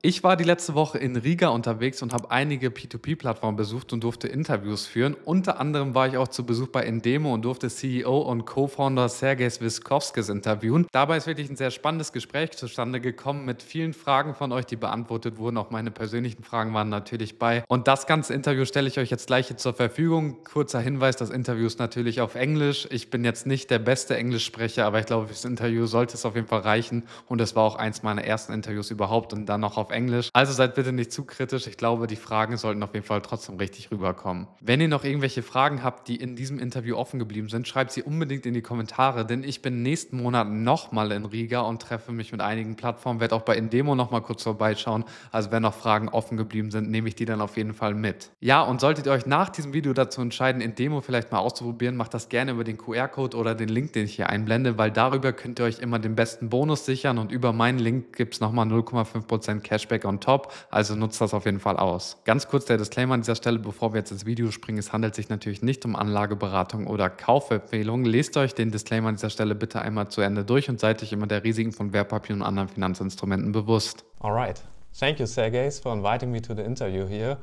Ich war die letzte Woche in Riga unterwegs und habe einige P2P-Plattformen besucht und durfte Interviews führen. Unter anderem war ich auch zu Besuch bei Endemo und durfte CEO und Co-Founder Sergej Svikovskis interviewen. Dabei ist wirklich ein sehr spannendes Gespräch zustande gekommen mit vielen Fragen von euch, die beantwortet wurden. Auch meine persönlichen Fragen waren natürlich bei. Und das ganze Interview stelle ich euch jetzt gleich hier zur Verfügung. Kurzer Hinweis, das Interview ist natürlich auf Englisch. Ich bin jetzt nicht der beste Englischsprecher, aber ich glaube, fürs Interview sollte es auf jeden Fall reichen. Und es war auch eins meiner ersten Interviews überhaupt und dann noch auf Englisch. Also seid bitte nicht zu kritisch. Ich glaube, die Fragen sollten auf jeden Fall trotzdem richtig rüberkommen. Wenn ihr noch irgendwelche Fragen habt, die in diesem Interview offen geblieben sind, schreibt sie unbedingt in die Kommentare, denn ich bin nächsten Monat nochmal in Riga und treffe mich mit einigen Plattformen, werde auch bei Endemo nochmal kurz vorbeischauen. Also wenn noch Fragen offen geblieben sind, nehme ich die dann auf jeden Fall mit. Ja, und solltet ihr euch nach diesem Video dazu entscheiden, Endemo vielleicht mal auszuprobieren, macht das gerne über den QR-Code oder den Link, den ich hier einblende, weil darüber könnt ihr euch immer den besten Bonus sichern und über meinen Link gibt es nochmal 0,5% Cashback on top, also nutzt das auf jeden Fall aus. Ganz kurz der Disclaimer an dieser Stelle, bevor wir jetzt ins Video springen, es handelt sich natürlich nicht um Anlageberatung oder Kaufempfehlungen. Lest euch den Disclaimer an dieser Stelle bitte einmal zu Ende durch und seid euch immer der Risiken von Wertpapieren und anderen Finanzinstrumenten bewusst. Alright, thank you Sergej for inviting me to the interview here.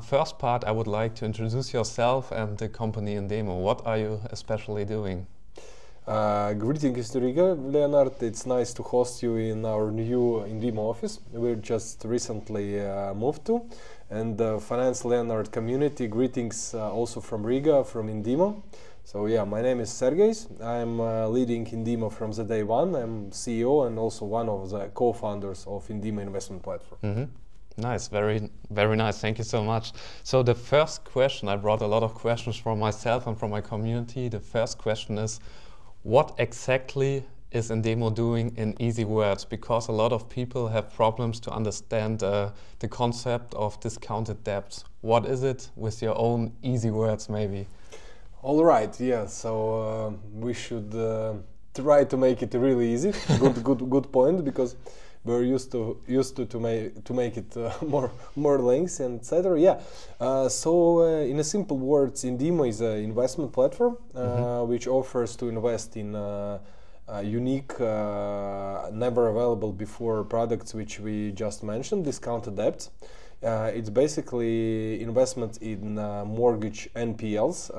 First part, I would like to introduce yourself and the company Endemo. What are you especially doing? Greetings to Riga, Leonard. It's nice to host you in our new Endemo office. We just recently moved to, and the Finance Leonard community. Greetings also from Riga, from Endemo. So yeah, my name is Sergej. I'm leading Endemo from the day one. I'm CEO and also one of the co-founders of Endemo investment platform. Mm-hmm. Nice, very nice. Thank you so much. So the first question, I brought a lot of questions from myself and from my community. The first question is, what exactly is Endemo doing in easy words? Because a lot of people have problems to understand the concept of discounted debt. What is it with your own easy words maybe? All right, yeah, so we should try to make it really easy. Good point, because we're used to make it more lengthy and etc. Yeah, so in a simple words, Endemo is an investment platform which offers to invest in unique, never available before products which we just mentioned, discounted debts. It's basically investment in mortgage NPLs.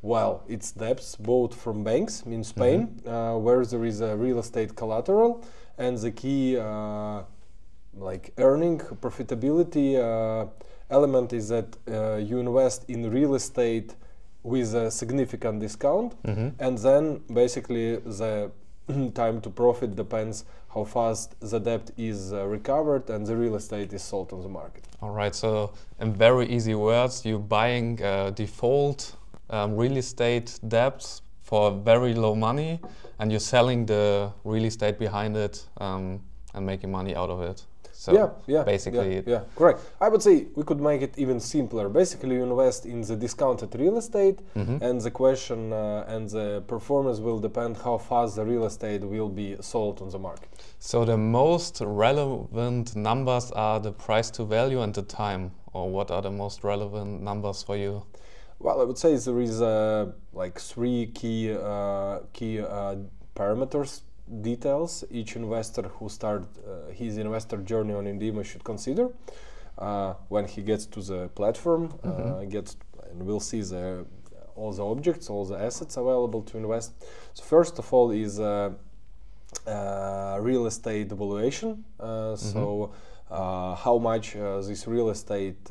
Well, it's debts both from banks in Spain, where there is a real estate collateral, and the key like earning profitability element is that you invest in real estate with a significant discount, and then basically the time to profit depends how fast the debt is recovered and the real estate is sold on the market. All right, so in very easy words, you're buying default real estate debts for very low money, and you're selling the real estate behind it and making money out of it. So basically, correct. I would say we could make it even simpler. Basically, you invest in the discounted real estate, and the question and the performance will depend how fast the real estate will be sold on the market. So the most relevant numbers are the price to value and the time, or what are the most relevant numbers for you? Well, I would say there is like three key parameters, details each investor who starts his investor journey on Endemo should consider when he gets to the platform, and we'll see all the objects, all the assets available to invest. So first of all is real estate valuation. So how much this real estate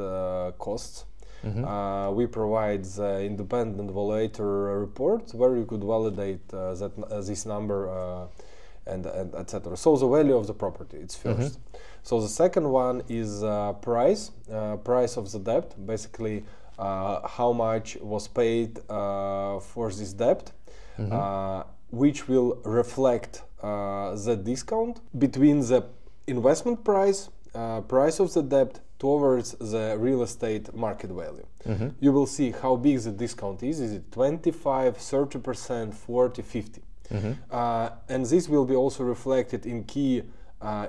costs. We provide the independent valuator report where you could validate this number and etc. So the value of the property, it's first. So the second one is price of the debt, basically how much was paid for this debt, which will reflect the discount between the investment price of the debt towards the real estate market value. You will see how big the discount is. Is it 25, 30%, 40, 50? And this will be also reflected in key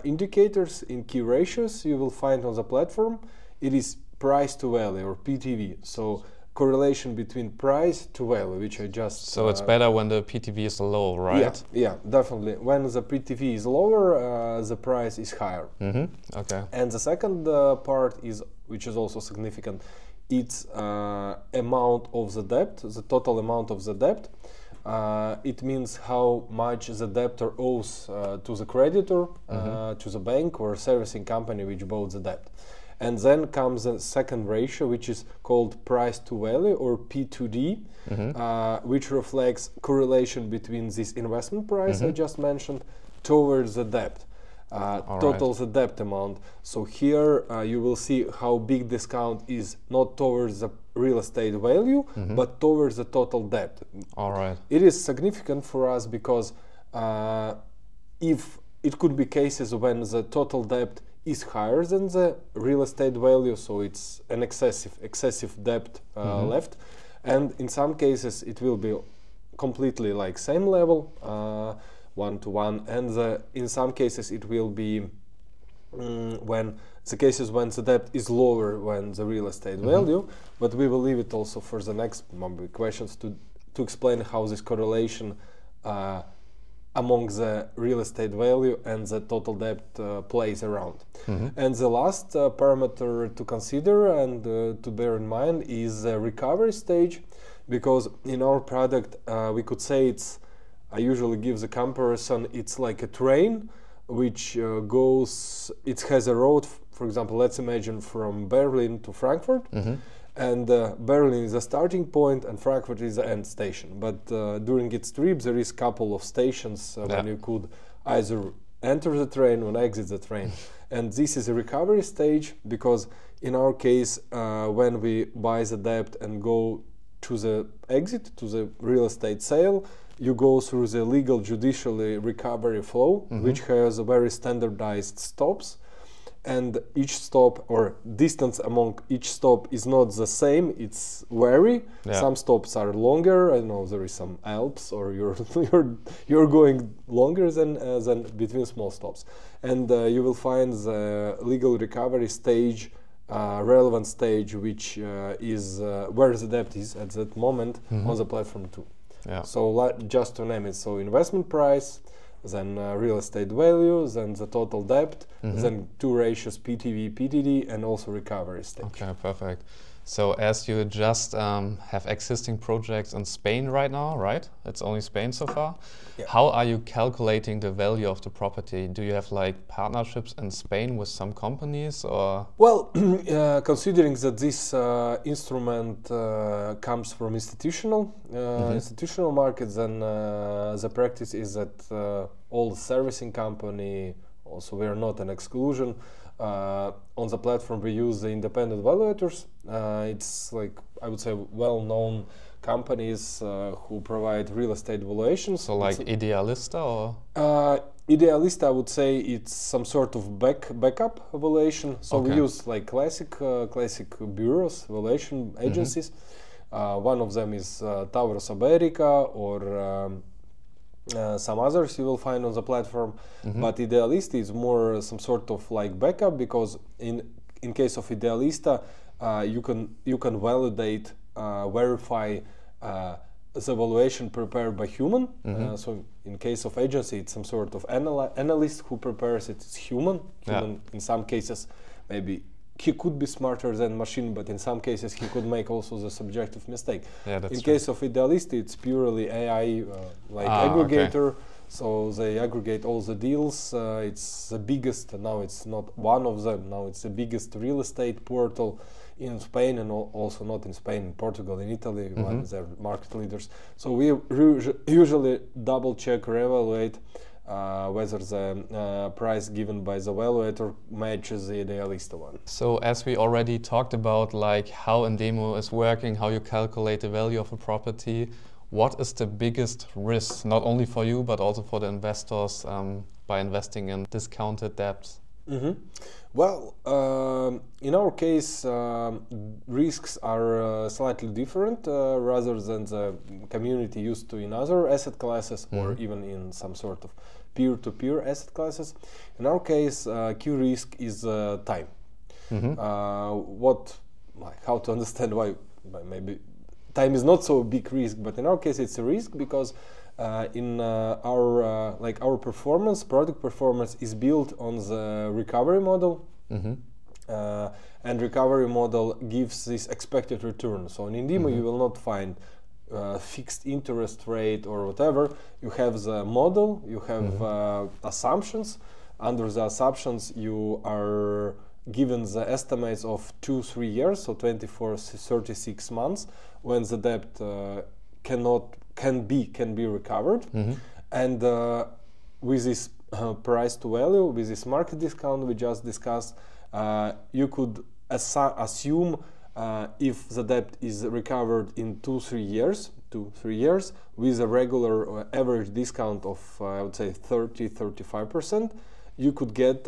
indicators, in key ratios you will find on the platform. It is price to value, or PTV. So correlation between price to value, which I just... So it's better when the PTV is low, right? Yeah, definitely. When the PTV is lower, the price is higher. Okay. And the second part is, which is also significant, it's amount of the debt, the total amount of the debt. It means how much the debtor owes to the creditor, to the bank or servicing company which bought the debt. And then comes the second ratio, which is called price to value, or P2D, which reflects correlation between this investment price I just mentioned towards the debt, total the debt amount. So here you will see how big discount is not towards the real estate value, but towards the total debt. All right. It is significant for us because if it could be cases when the total debt is higher than the real estate value, so it's an excessive debt left, and in some cases it will be completely like same level, 1-to-1, and in some cases it will be when the debt is lower than the real estate value. But we will leave it also for the next questions to explain how this correlation among the real estate value and the total debt plays around. And the last parameter to consider and to bear in mind is the recovery stage, because in our product we could say I usually give the comparison, it's like a train which it has a road, for example, let's imagine from Berlin to Frankfurt. And Berlin is the starting point and Frankfurt is the end station. But during its trip there is a couple of stations when you could either enter the train or exit the train. And this is a recovery stage, because in our case when we buy the debt and go to the exit, to the real estate sale, you go through the legal judicially recovery flow, which has a very standardized stops. And each stop or distance among each stop is not the same, it's vary. Some stops are longer, I know there is some Alps, or you're going longer than between small stops. And you will find the legal recovery stage, relevant stage, which is where the debt is at that moment on the platform too. So just to name it, so investment price, then real estate value, then the total debt, then two ratios, PTV, PTD, and also recovery stage. Okay, perfect. So as you just have existing projects in Spain right now, right? It's only Spain so far. How are you calculating the value of the property? Do you have like partnerships in Spain with some companies, or? Well, considering that this instrument comes from institutional markets, then the practice is that all servicing company, also we are not an exclusion. On the platform we use the independent valuators. It's like, I would say, well-known companies who provide real estate valuations. So like Idealista, or? Idealista, I would say it's some sort of backup valuation. So we use like classic bureaus, valuation agencies. One of them is Tauros Iberica, or some others you will find on the platform. But Idealista is more some sort of like backup, because in case of Idealista you can validate, verify the valuation prepared by human. So in case of agency it's some sort of analyst who prepares it. It's human. In some cases maybe he could be smarter than machine, but in some cases he could make also the subjective mistake. In case of Idealista, it's purely AI aggregator. So they aggregate all the deals. It's the biggest, now it's not one of them, now it's the biggest real estate portal in Spain, and also not in Spain, in Portugal, in Italy, one of their market leaders. So we usually double check, reevaluate whether the price given by the valuator matches the Idealista one. So as we already talked about, like how Indemo is working, how you calculate the value of a property, what is the biggest risk, not only for you but also for the investors, by investing in discounted debts? Well, in our case, risks are slightly different, rather than the community used to in other asset classes, or even in some sort of peer-to-peer asset classes. In our case, key risk is time. How to understand why? Maybe time is not so big risk, but in our case it's a risk because in our like our performance, product performance is built on the recovery model. And recovery model gives this expected return. So in Indemo you will not find fixed interest rate or whatever. You have the model, you have assumptions. Under the assumptions you are given the estimates of 2-3 years, so 24-36 months, when the debt can be recovered. And with this price to value, with this market discount we just discussed, you could assume if the debt is recovered in 2-3 years with a regular average discount of I would say 30-35%, you could get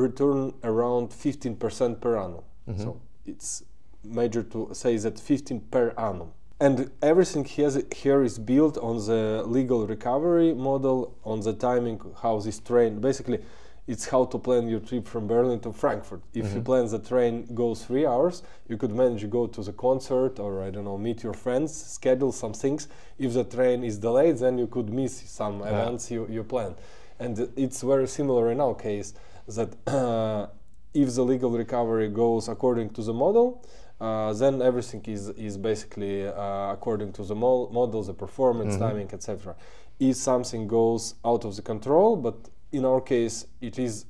return around 15% per annum. So it's major to say that 15 per annum. And everything here is built on the legal recovery model, on the timing, how this train, basically it's how to plan your trip from Berlin to Frankfurt. If you plan the train goes 3 hours, you could manage to go to the concert or I don't know, meet your friends, schedule some things. If the train is delayed, then you could miss some events you planned. And it's very similar in our case that if the legal recovery goes according to the model, then everything is basically according to the model, the performance, timing, etc. If something goes out of the control, but in our case it is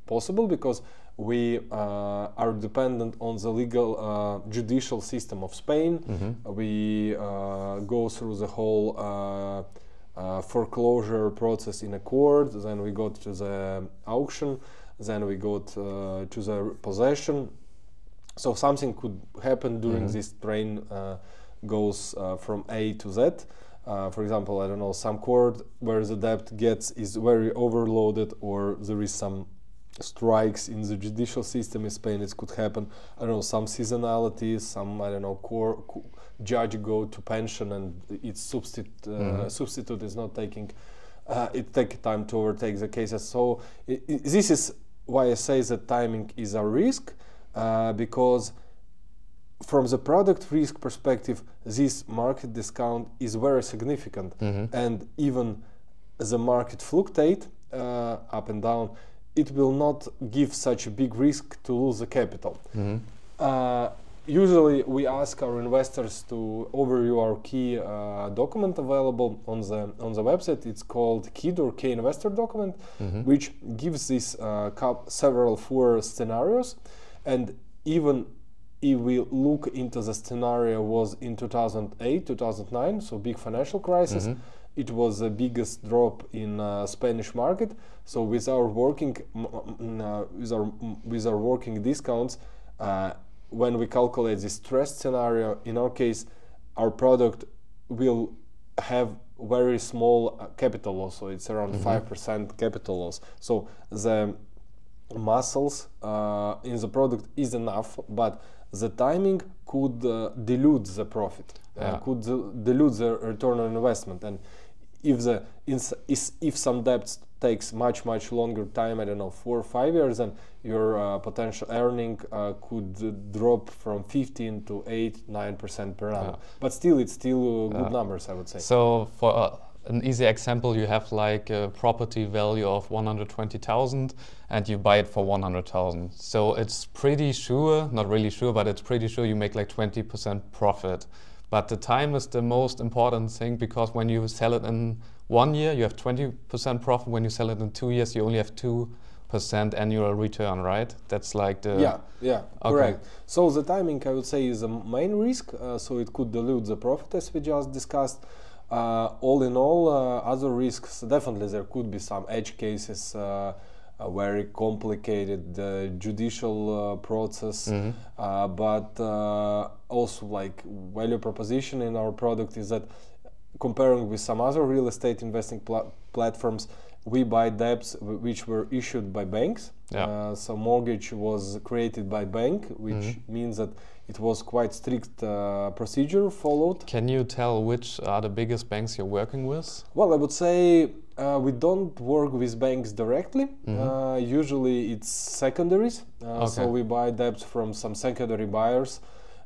possible because we are dependent on the legal judicial system of Spain. We go through the whole foreclosure process in a court, then we go to the auction, then we go to the possession. So something could happen during this train goes from A to Z. For example, I don't know, some court where the debt is very overloaded, or there is some strikes in the judicial system in Spain. It could happen. I don't know, some seasonality, some I don't know, judge go to pension and its substitute is not taking. It takes time to overtake the cases. So this is why I say that timing is a risk, because from the product risk perspective, this market discount is very significant, and even the market fluctuate up and down, it will not give such a big risk to lose the capital. Usually we ask our investors to overview our key document available on the website. It's called KID, or Key Investor document, which gives this several 4 scenarios. And even if we look into the scenario was in 2008, 2009, so big financial crisis, it was the biggest drop in Spanish market. So with our working discounts, when we calculate this stress scenario, in our case, our product will have very small capital loss, so it's around 5% capital loss. So the muscles in the product is enough, but the timing could dilute the profit, could dilute the return on investment. And if some debt takes much longer time, I don't know, 4 or 5 years, then your potential earning could drop from 15 to 8-9% per annum. But still, it's still good numbers, I would say. So for an easy example, you have like a property value of 120,000 and you buy it for 100,000. So it's pretty sure, not really sure, but it's pretty sure you make like 20% profit. But the time is the most important thing, because when you sell it in 1 year, you have 20% profit. When you sell it in 2 years, you only have 2% annual return, right? That's like the... Yeah, correct. So the timing, I would say, is the main risk. So it could dilute the profit, as we just discussed. All in all, other risks, definitely there could be some edge cases, a very complicated judicial process, but also like value proposition in our product is that, comparing with some other real estate investing platforms, we buy debts which were issued by banks. So mortgage was created by bank, which means that it was quite strict procedure followed. Can you tell which are the biggest banks you're working with? Well, I would say we don't work with banks directly. Usually it's secondaries. So we buy debts from some secondary buyers.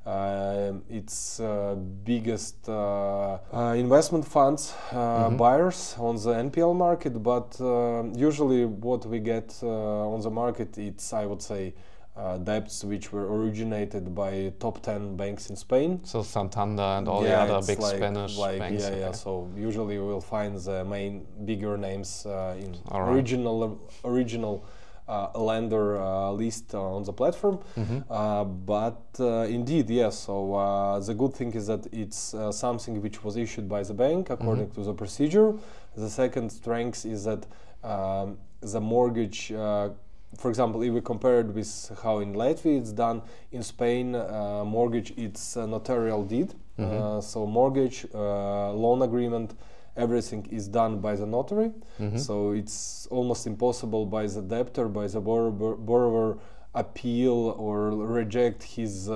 It's biggest investment funds buyers on the NPL market, but usually what we get on the market, it's, I would say, debts which were originated by top 10 banks in Spain. So Santander and all the other big Spanish banks. Yeah. So usually we will find the main bigger names in original lender list on the platform. But indeed, yes. So the good thing is that it's something which was issued by the bank according to the procedure. The second strength is that the mortgage. For example, if we compare it with how in Latvia it's done, in Spain, mortgage it's a notarial deed. So mortgage, loan agreement, everything is done by the notary. So it's almost impossible by the debtor, by the borrower appeal or reject his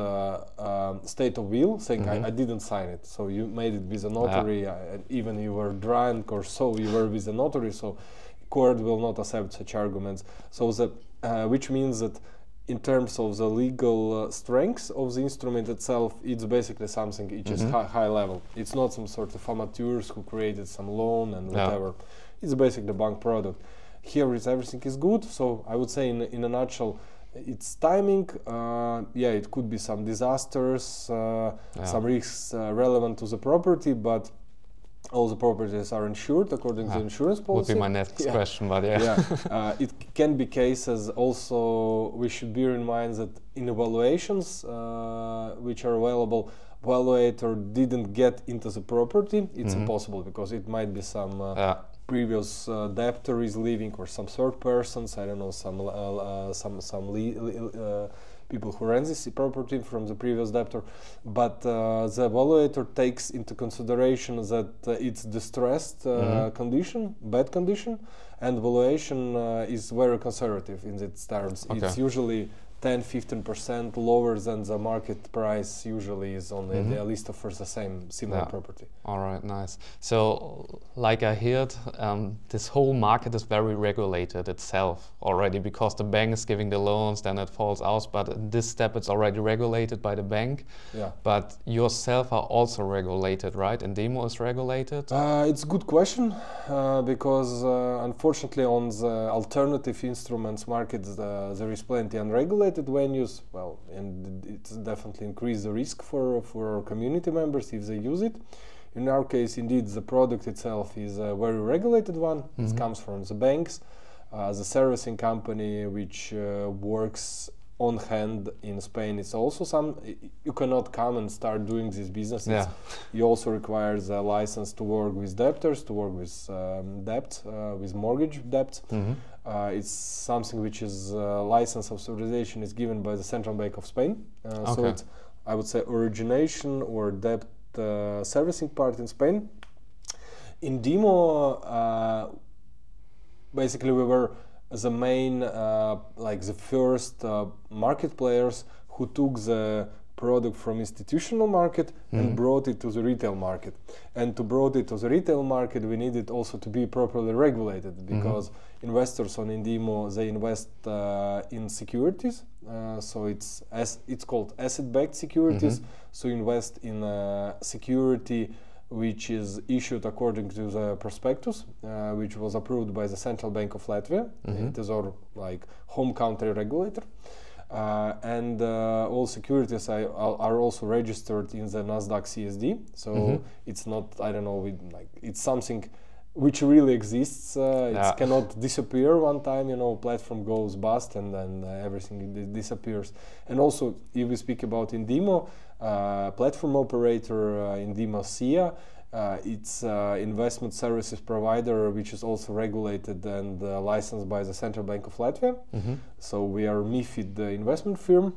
state of will, saying I didn't sign it. So you made it with a notary, even you were drunk or so, you were with a notary. So court will not accept such arguments. So which means that in terms of the legal strength of the instrument itself, it's basically something which is high level. It's not some sort of amateurs who created some loan and whatever. It's basically a bank product. Here everything is good. So I would say in a nutshell, it's timing. It could be some disasters, some risks relevant to the property, but all the properties are insured according to the insurance policy. Would be my next question, but it can be cases also. We should bear in mind that in evaluations which are available, evaluator didn't get into the property. It's impossible because it might be some previous debtor is leaving or some third persons. I don't know, some people who rent this property from the previous debtor, but the evaluator takes into consideration that it's distressed condition, bad condition, and valuation is very conservative in its terms. It's usually 10-15% lower than the market price usually is on the list of for the same similar property. All right, nice. So, like I heard, this whole market is very regulated itself already because the bank is giving the loans, then it falls out. But in this step, it's already regulated by the bank. Yeah. But yourself are also regulated, right? Indemo is regulated. It's a good question because unfortunately, on the alternative instruments market, there is plenty unregulated venues, and it's definitely increase the risk for our community members if they use it. In our case, indeed, the product itself is a very regulated one. It comes from the banks, the servicing company which works on hand in Spain. It's also you cannot come and start doing this business. You also require the license to work with debtors, to work with debt, with mortgage debt. It's something which is license of authorization is given by the Central Bank of Spain. So it's, I would say, origination or debt servicing part in Spain. In Indemo, basically we were the main, the first market players who took the product from institutional market and brought it to the retail market. And to brought it to the retail market, we needed also to be properly regulated because investors on Indemo, they invest in securities. So it's called asset-backed securities. So invest in a security which is issued according to the prospectus, which was approved by the Central Bank of Latvia. It is our home country regulator. And all securities are also registered in the Nasdaq CSD. So it's not, I don't know, it's something which really exists. It cannot disappear one time, platform goes bust and then everything disappears. And also, if we speak about Indemo, platform operator Indemo SIA, it's investment services provider which is also regulated and licensed by the Central Bank of Latvia. So we are MiFID investment firm,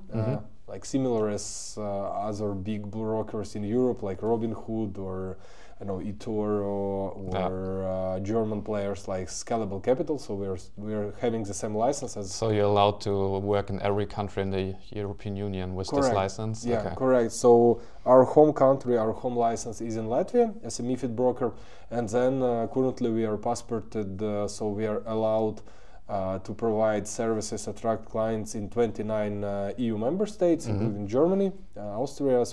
similar as other big brokers in Europe like Robinhood or eToro or German players like Scalable Capital. So we're having the same licenses. So you're allowed to work in every country in the European Union with this license? Yeah, correct. So our home country, our home license is in Latvia as a MiFID broker, and then currently we are passported, so we are allowed to provide services, attract clients in 29 EU member states, including Germany, Austria.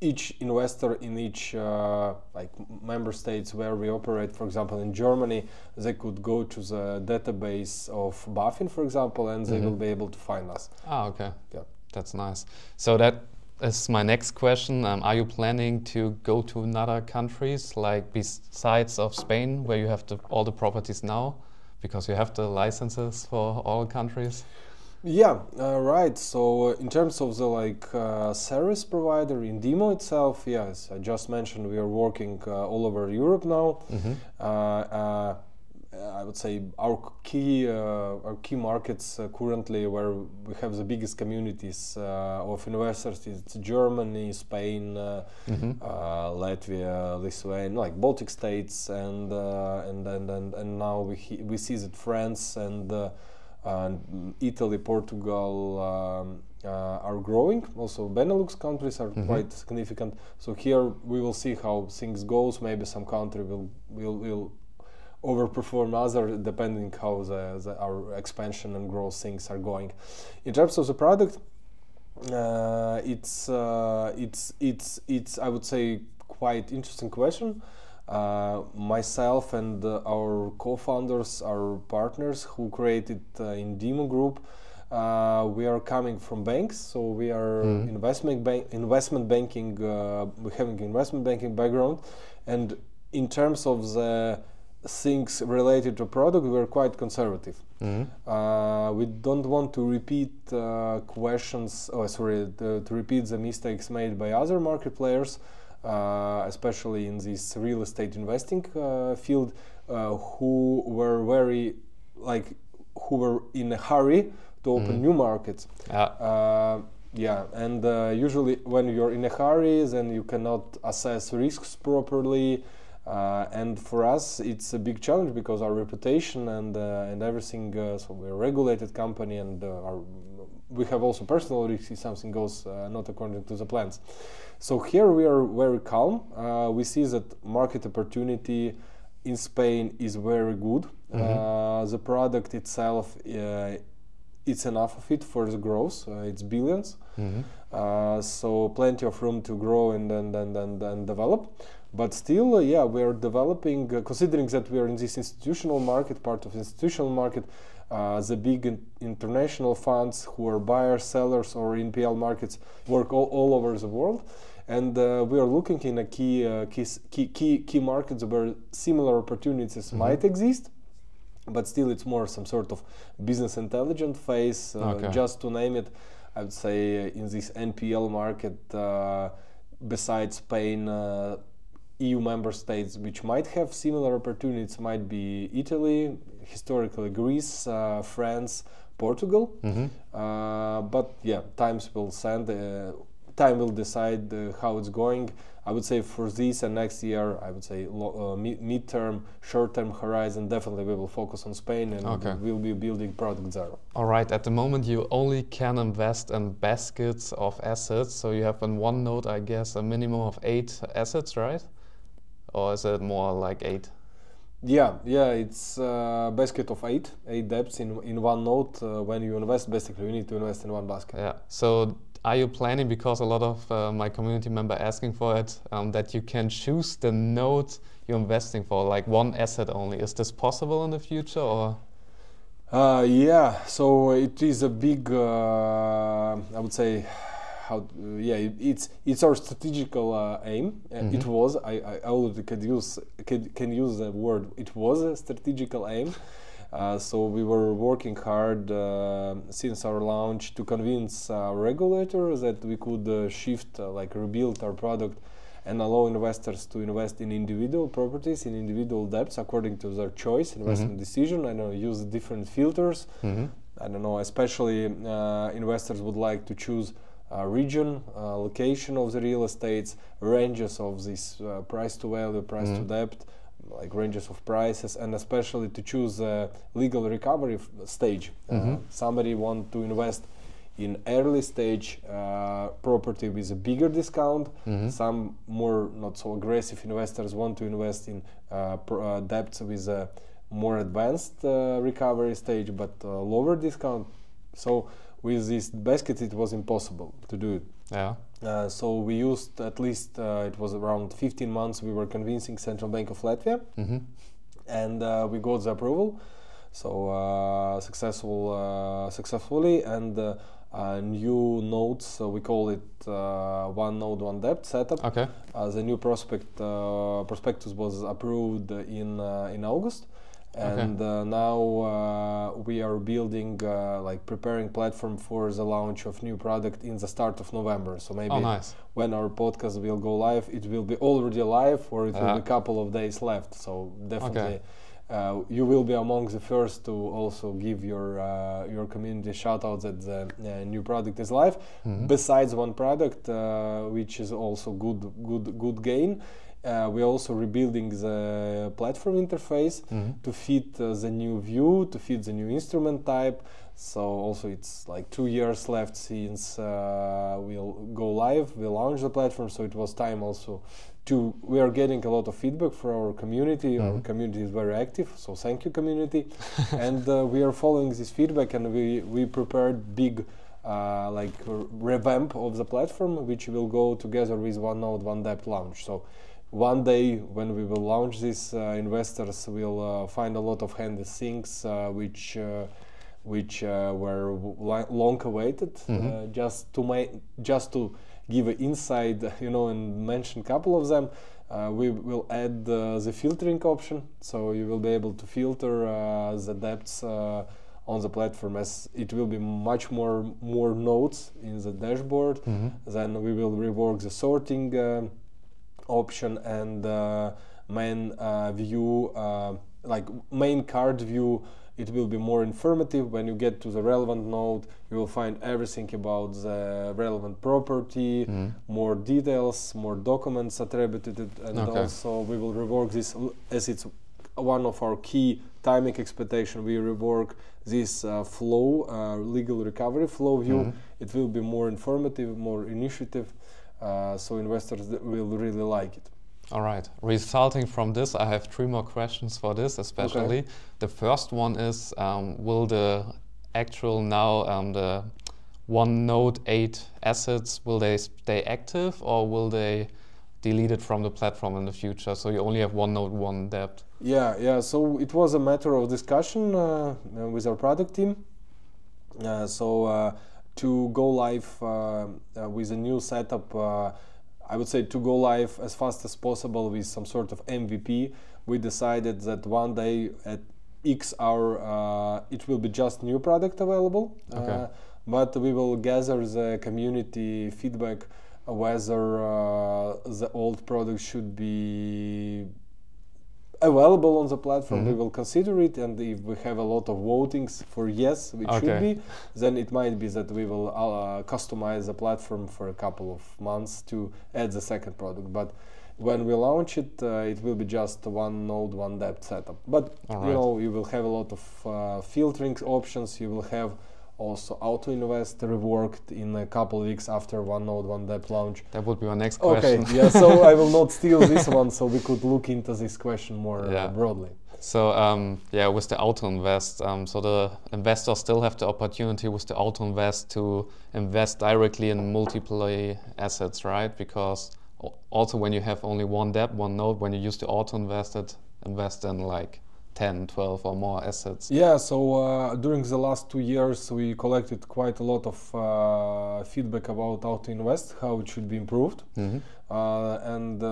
Each investor in each member states where we operate, for example, in Germany, they could go to the database of BaFin, for example, and they will be able to find us. Ah, okay. Yeah. That's nice. So that is my next question. Are you planning to go to another countries, like besides of Spain, where you have all the properties now, because you have the licenses for all countries? Yeah, right. So in terms of the service provider Indimo itself, yes, I just mentioned we are working all over Europe now. I would say our key markets currently where we have the biggest communities of investors is Germany, Spain, Latvia, Lithuania, like Baltic states, and now we see that France and Italy, Portugal are growing. Also, Benelux countries are quite significant. So here we will see how things goes. Maybe some country will overperform other, depending how our expansion and growth things are going. In terms of the product, it's I would say quite interesting question. Myself and our co-founders, our partners who created Indimo Group, we are coming from banks, so we are investment banking. We have an investment banking background, and in terms of the things related to product, we are quite conservative. We don't want to repeat questions. To repeat the mistakes made by other market players. Especially in this real estate investing field, who were in a hurry to open new markets. And usually when you're in a hurry, then you cannot assess risks properly. And for us, it's a big challenge because our reputation and everything. So we're a regulated company, and we have also personal risks if something goes not according to the plans. So here we are very calm. We see that market opportunity in Spain is very good. The product itself, it's enough of it for the growth. It's billions. So plenty of room to grow and develop. But still, we are developing, considering that we are in this institutional market, part of the institutional market, the big international funds who are buyers, sellers, or NPL markets work all over the world. And we are looking in a key markets where similar opportunities might exist, but still it's more some sort of business intelligence phase. Just to name it, I would say in this NPL market, besides Spain, EU member states which might have similar opportunities might be Italy, historically Greece, France, Portugal. But yeah, time will decide how it's going. I would say for this and next year, I would say mid-term, short-term horizon, definitely we will focus on Spain and we'll be building product there. All right, at the moment you only can invest in baskets of assets. So you have in one node, I guess, a minimum of 8 assets, right? Or is it more like 8? Yeah, it's a basket of 8 debts in one node. When you invest, basically you need to invest in one basket. Yeah, so are you planning, because a lot of my community member asking for it, that you can choose the node you're investing for, like one asset only? Is this possible in the future, or? Yeah, so it is a big, I would say, it's our strategical aim. It was. I already can use the word. It was a strategical aim. So we were working hard since our launch to convince our regulator that we could shift, rebuild our product and allow investors to invest in individual properties, in individual debts according to their choice, investment decision. I know, use different filters. I don't know, especially investors would like to choose region, location of the real estates, ranges of this price to value, price to debt, like ranges of prices, and especially to choose a legal recovery stage. Somebody want to invest in early stage property with a bigger discount. Some more not so aggressive investors want to invest in debts with a more advanced recovery stage, but lower discount. So with this basket, it was impossible to do it. Yeah. So we used at least it was around 15 months. We were convincing Central Bank of Latvia, and we got the approval. So successfully, and new nodes. So we call it one node, one debt setup. Okay. The new prospectus was approved in August. And now we are building, preparing platform for the launch of new product in the start of November. So maybe when our podcast will go live, it will be already live, or it will be a couple of days left. So definitely, you will be among the first to also give your community shout-outs that the new product is live. Besides one product, which is also good gain. We're also rebuilding the platform interface to fit the new view, to fit the new instrument type. So also it's like 2 years left since we'll go live, we'll launch the platform. So it was time also we are getting a lot of feedback from our community. Our community is very active, so thank you, community. And we are following this feedback, and we prepared big revamp of the platform, which will go together with one node, one debt launch. So one day when we will launch this, investors will find a lot of handy things which were long awaited. Just to give an insight, and mention a couple of them. We will add the filtering option, so you will be able to filter the debts on the platform, as it will be much more nodes in the dashboard. Then we will rework the sorting option and main view, main card view. It will be more informative. When you get to the relevant node, you will find everything about the relevant property, more details, more documents attributed, and also we will rework this, as it's one of our key timing expectation. We rework this flow, legal recovery flow view. It will be more informative, more initiative, so investors will really like it. All right. Resulting from this, I have 3 more questions for this, especially. The first one is, will the actual now, the one node 8 assets, will they stay active, or will they delete it from the platform in the future? So you only have one node, one debt. Yeah. So it was a matter of discussion with our product team. To go live with a new setup, I would say to go live as fast as possible with some sort of MVP, we decided that one day at X hour it will be just new product available. But we will gather the community feedback whether the old product should be available on the platform. We will consider it, and if we have a lot of votings for yes, which should be, then it might be that we will customize the platform for a couple of months to add the second product. But when we launch it, it will be just one node, one debt setup. But you will have a lot of filtering options. You will have also auto invest reworked in a couple of weeks after one node, one debt launch. That would be my next question. So I will not steal this one, so we could look into this question more broadly. So with the auto invest, so the investors still have the opportunity with the auto invest to invest directly in multiple assets, right? Because also when you have only one debt, one node, when you use the auto invest in like 10, 12 or more assets. So during the last 2 years we collected quite a lot of feedback about auto invest, how it should be improved, and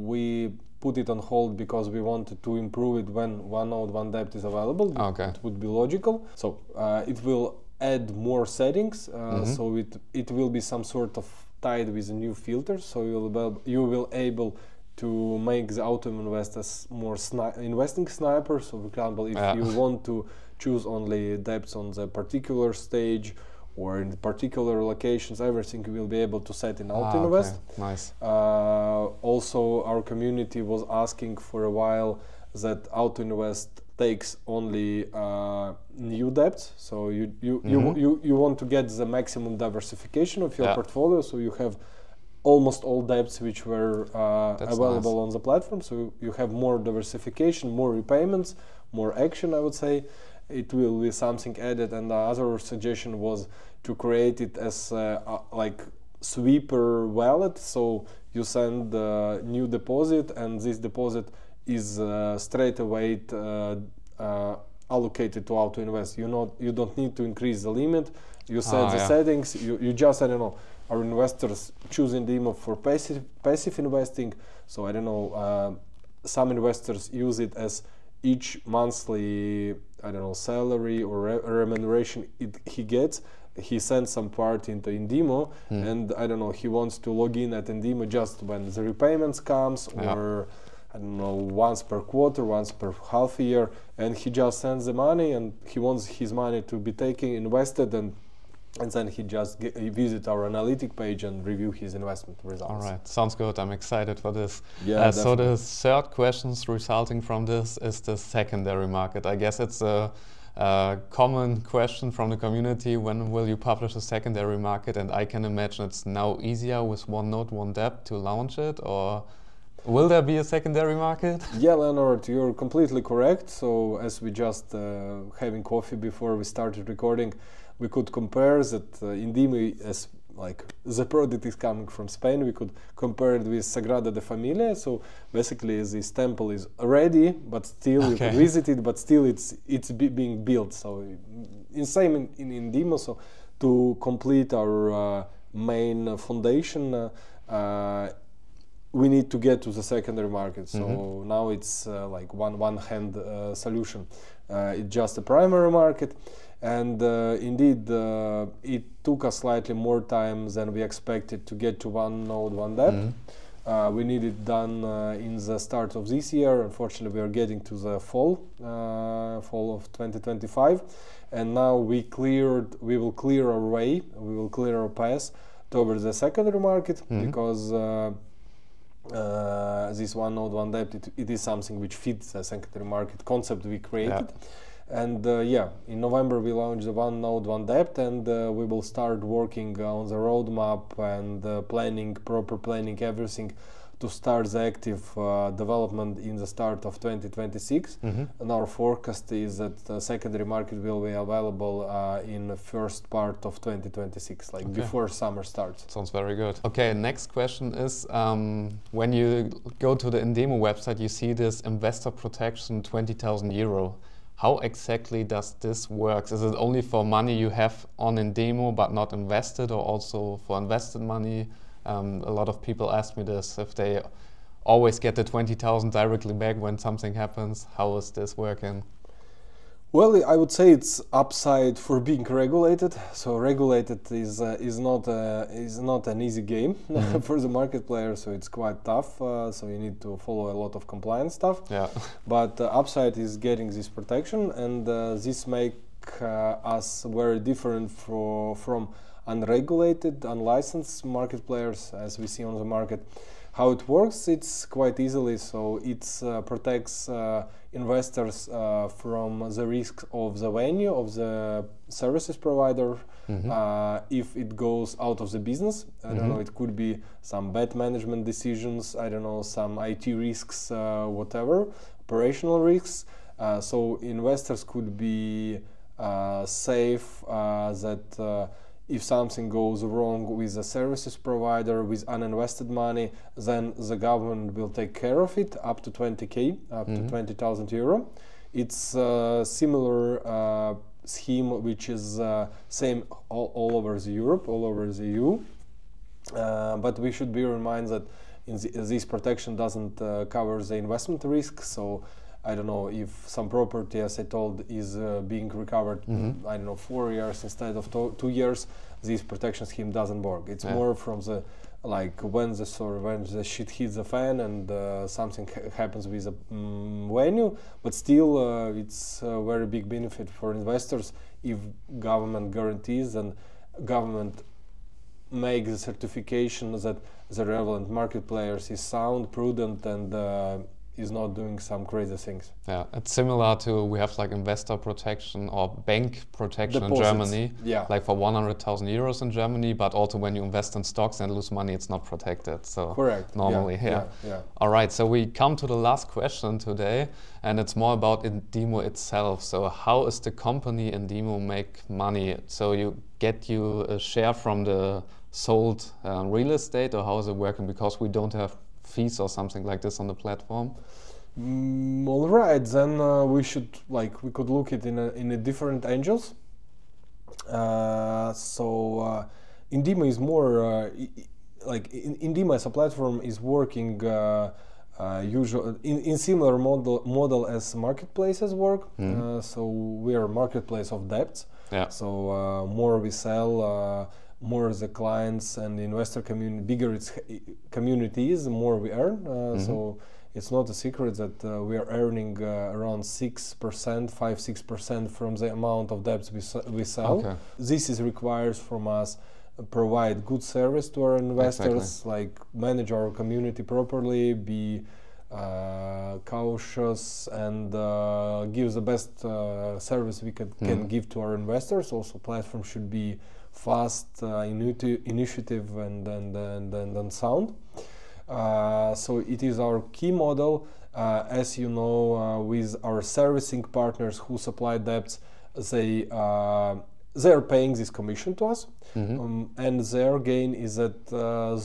we put it on hold because we wanted to improve it when one node, one debt is available. It would be logical. So it will add more settings, so it will be some sort of tied with a new filter, so you will able to make the auto investors more investing sniper. So for example, if you want to choose only debts on the particular stage or in particular locations, everything you will be able to set in auto invest. Nice. Also, our community was asking for a while that auto invest takes only new debts. So you want to get the maximum diversification of your portfolio. So you have almost all debts which were available on the platform. So you have more diversification, more repayments, more action, I would say. It will be something added. And the other suggestion was to create it as like sweeper wallet. So you send a new deposit, and this deposit is straight away allocated to Auto Invest. You don't need to increase the limit. You set the settings. You just, I don't know, our investors choose Indimo for passive investing. So I don't know, some investors use it as each monthly, I don't know, salary or remuneration he gets. He sends some part into Indimo, and I don't know, he wants to log in at Indimo just when the repayments comes, or I don't know, once per quarter, once per half year, and he just sends the money, and he wants his money to be invested, and then he just visit our analytic page and review his investment results. All right, sounds good. I'm excited for this. Yeah, so the third questions resulting from this is the secondary market. I guess it's a common question from the community: when will you publish a secondary market? And I can imagine it's now easier with one node, one dApp to launch it, or will there be a secondary market? Yeah, Leonard, you're completely correct. So as we just having coffee before we started recording, we could compare that Indimo, as like the product is coming from Spain, we could compare it with Sagrada de Familia. So basically this temple is ready, but still you can visit it, but still it's being built. So in Indimo, so to complete our main foundation, we need to get to the secondary market. So now it's like one hand solution. It's just a primary market. And indeed, it took us slightly more time than we expected to get to one node, one dApp. We need it done in the start of this year. Unfortunately, we are getting to the fall of 2025. And now we will clear our way, we will clear our path towards the secondary market, because this one node, one dApp, it is something which fits the secondary market concept we created. And in November we launched the one node, one dApp, and we will start working on the roadmap and proper planning everything to start the active development in the start of 2026. And our forecast is that the secondary market will be available in the first part of 2026, like before summer starts. Sounds very good. Okay, next question is, when you go to the Indemo website, you see this investor protection 20,000 euro. How exactly does this work? Is it only for money you have on Indemo but not invested, or also for invested money? A lot of people ask me this, if they always get the 20,000 directly back when something happens. How is this working? Well, I would say it's upside for being regulated. So regulated is not an easy game for the market player. So it's quite tough. So you need to follow a lot of compliance stuff. Yeah. But upside is getting this protection, and this make us very different from unregulated, unlicensed market players as we see on the market. How it works, it's quite easily. So it protects investors from the risk of the venue, of the services provider, if it goes out of the business. I don't know, it could be some bad management decisions, I don't know, some IT risks, whatever, operational risks. So investors could be safe that if something goes wrong with the services provider, with uninvested money, then the government will take care of it up to 20K, up to 20,000 euro. It's a similar scheme which is same all over the Europe, all over the EU. But we should be reminded that this protection doesn't cover the investment risk. So I don't know, if some property, as I told, is being recovered, I don't know, 4 years instead of 2 years, this protection scheme doesn't work. It's more from the, like, when the shit hits the fan and something happens with the venue, but still it's a very big benefit for investors if government guarantees and government makes the certification that the relevant market players is sound, prudent, and is not doing some crazy things. Yeah, it's similar to we have like investor protection or bank protection Deposits. in Germany. Yeah. Like for 100,000 euros in Germany, but also when you invest in stocks and lose money, it's not protected. So Correct. normally, Yeah. All right, so we come to the last question today, and it's more about Indimo itself. So how is the company Indimo make money? So you get a share from the sold real estate, or how is it working? Because we don't have fees or something like this on the platform. All right, then we could look it in a different angles. Indimo is more Indimo as a platform is working usually in similar model as marketplaces work. So we are a marketplace of debts. Yeah. So more we sell, more the clients and the investor community, bigger its community is, the more we earn. So it's not a secret that we are earning around 5-6% from the amount of debts we sell. Okay. This requires from us provide good service to our investors, like manage our community properly, be cautious, and give the best service we can give to our investors. Also, platform should be fast, initiative, and sound. So it is our key model. As you know, with our servicing partners who supply debts, they are paying this commission to us, and their gain is that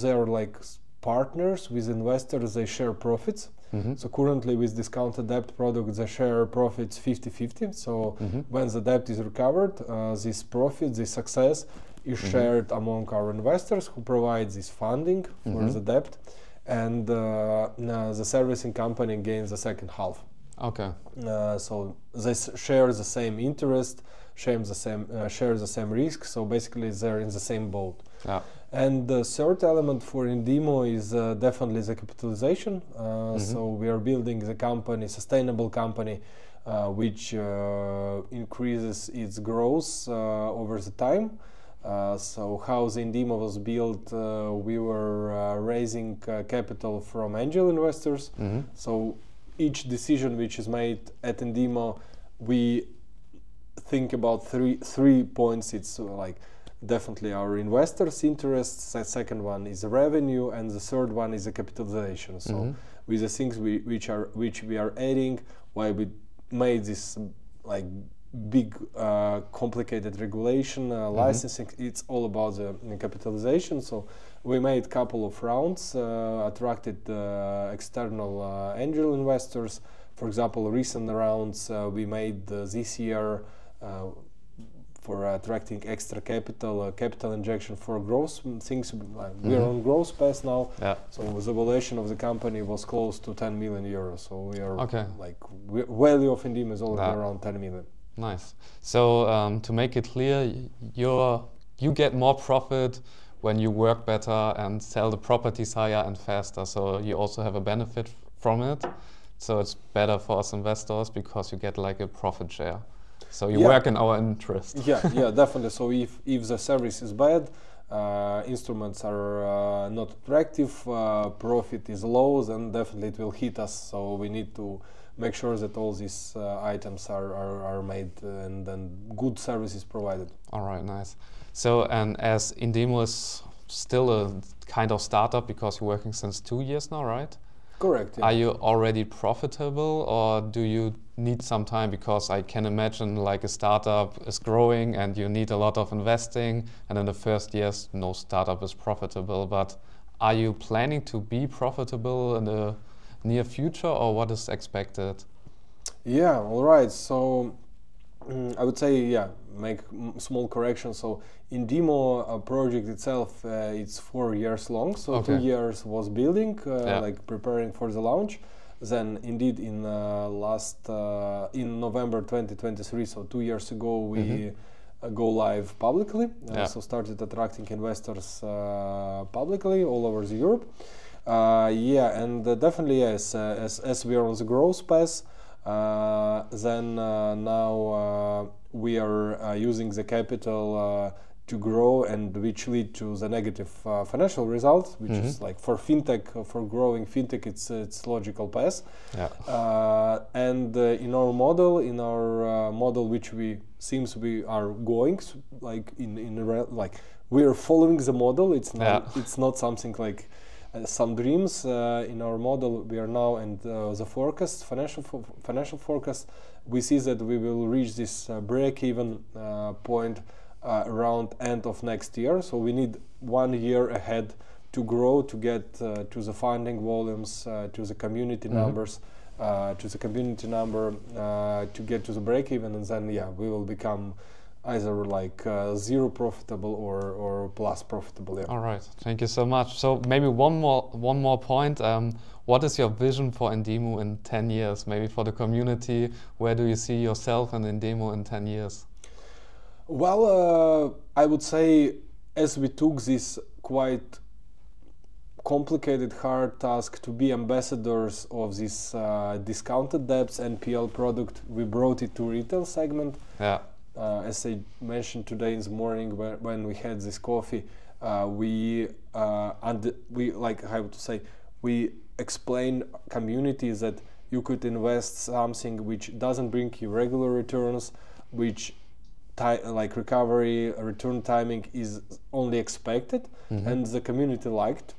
they are like partners with investors. They share profits. So currently with discounted debt product, they share profits 50-50. So when the debt is recovered, this profit, this success is shared among our investors who provide this funding for the debt, and the servicing company gains the second half. Okay. So they share the same interest, share the same risk. So basically, they're in the same boat. Yeah. And the third element for Indimo is definitely the capitalization. So we are building the company, sustainable company, which increases its growth over the time. So how the Indimo was built, we were raising capital from angel investors. So each decision which is made at Indimo, we think about three points. It's like definitely our investors' interests. The second one is the revenue, and the third one is the capitalization. So with the things which we are adding, why we made this like big complicated regulation, licensing, it's all about the capitalization. So we made a couple of rounds, attracted external angel investors. For example, recent rounds we made this year for attracting extra capital injection for growth things. We are on growth path now. Yeah. So the valuation of the company was close to 10 million euros. So we are value of Indimo is already around 10 million. Nice. So to make it clear, you get more profit when you work better and sell the properties higher and faster. So you also have a benefit from it. So it's better for us investors because you get like a profit share. So you work in our interest. Yeah, definitely. So if the service is bad, instruments are not attractive, profit is low, then definitely it will hit us. So we need to make sure that all these items are made and then good services provided. All right, nice. So, and as Indimo is still a kind of startup because you're working since 2 years now, right? Correct. Yeah. Are you already profitable, or do you need some time? Because I can imagine like a startup is growing and you need a lot of investing, and in the first years no startup is profitable. But are you planning to be profitable in the near future, or what is expected? Yeah, all right. So I would say, make small correction. So Indimo project itself, it's 4 years long. So 2 years was building, like preparing for the launch. Then indeed in in November 2023, so 2 years ago, we go live publicly. So started attracting investors publicly all over Europe. And definitely yes, as we are on the growth path, then now we are using the capital to grow and which lead to the negative financial results, which is like for fintech, for growing fintech, it's logical path. Yeah. And in our model, which we are going like like we are following the model. It's not something like some dreams. In our model, we are now, and the forecast, financial forecast, we see that we will reach this break-even point around end of next year. So we need 1 year ahead to grow, to get to the funding volumes, to the community numbers, to get to the break-even, and then we will become either like zero profitable or plus profitable. Yeah. All right, thank you so much. So maybe one more point. What is your vision for Endemo in 10 years? Maybe for the community, where do you see yourself and Endemo in 10 years? Well, I would say, as we took this quite complicated, hard task to be ambassadors of this discounted debts NPL product, we brought it to retail segment. Yeah. As I mentioned today in the morning when we had this coffee, we explained communities that you could invest something which doesn't bring you regular returns, which recovery return timing is only expected, and the community liked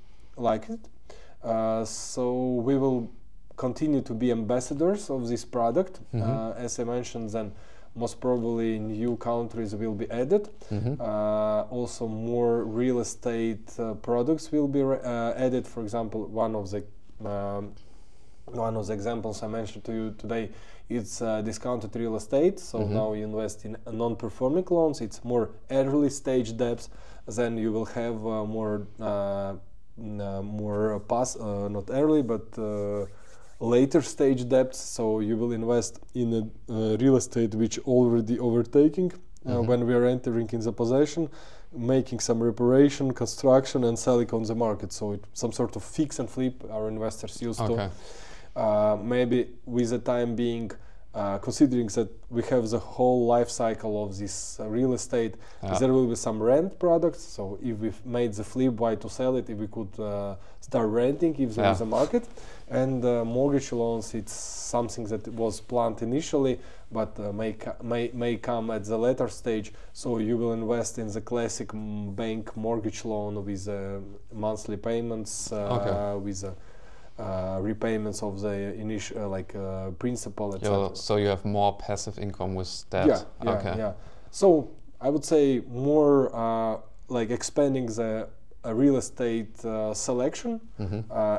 it. So we will continue to be ambassadors of this product. As I mentioned, then most probably new countries will be added. Also more real estate products will be added. For example, one of the examples I mentioned to you today, it's discounted real estate. So now you invest in non-performing loans. It's more early stage debts. Then you will have not early, but later stage debts. So you will invest in a real estate which already overtaking when we are entering in the possession, making some reparation, construction, and selling on the market. So some sort of fix and flip our investors used to. Maybe with the time being, considering that we have the whole life cycle of this real estate, there will be some rent products. So if we've made the flip, why to sell it if we could start renting if there is a market. And mortgage loans, it's something that was planned initially, but may come at the later stage. So you will invest in the classic bank mortgage loan with monthly payments, with repayments of the initial principal, etc. So you have more passive income with that. Yeah. So I would say more expanding the real estate selection,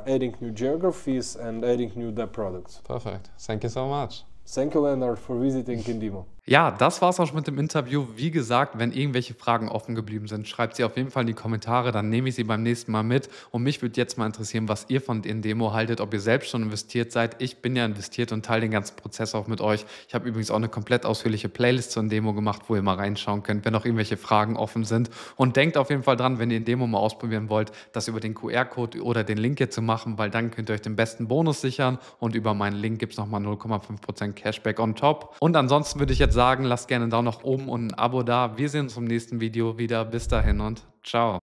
adding new geographies and adding new debt products. Perfect. Thank you so much. Thank you, Leonard, for visiting Endemo. Ja, das war's auch schon mit dem Interview. Wie gesagt, wenn irgendwelche Fragen offen geblieben sind, schreibt sie auf jeden Fall in die Kommentare, dann nehme ich sie beim nächsten Mal mit. Und mich würde jetzt mal interessieren, was ihr von Endemo haltet, ob ihr selbst schon investiert seid. Ich bin ja investiert und teile den ganzen Prozess auch mit euch. Ich habe übrigens auch eine komplett ausführliche Playlist zu Endemo gemacht, wo ihr mal reinschauen könnt, wenn noch irgendwelche Fragen offen sind. Und denkt auf jeden Fall dran, wenn ihr Endemo mal ausprobieren wollt, das über den QR-Code oder den Link hier zu machen, weil dann könnt ihr euch den besten Bonus sichern und über meinen Link gibt es nochmal 0,5% Cashback on top. Und ansonsten würde ich jetzt sagen, lasst gerne einen Daumen nach oben und ein Abo da. Wir sehen uns im nächsten Video wieder. Bis dahin und ciao.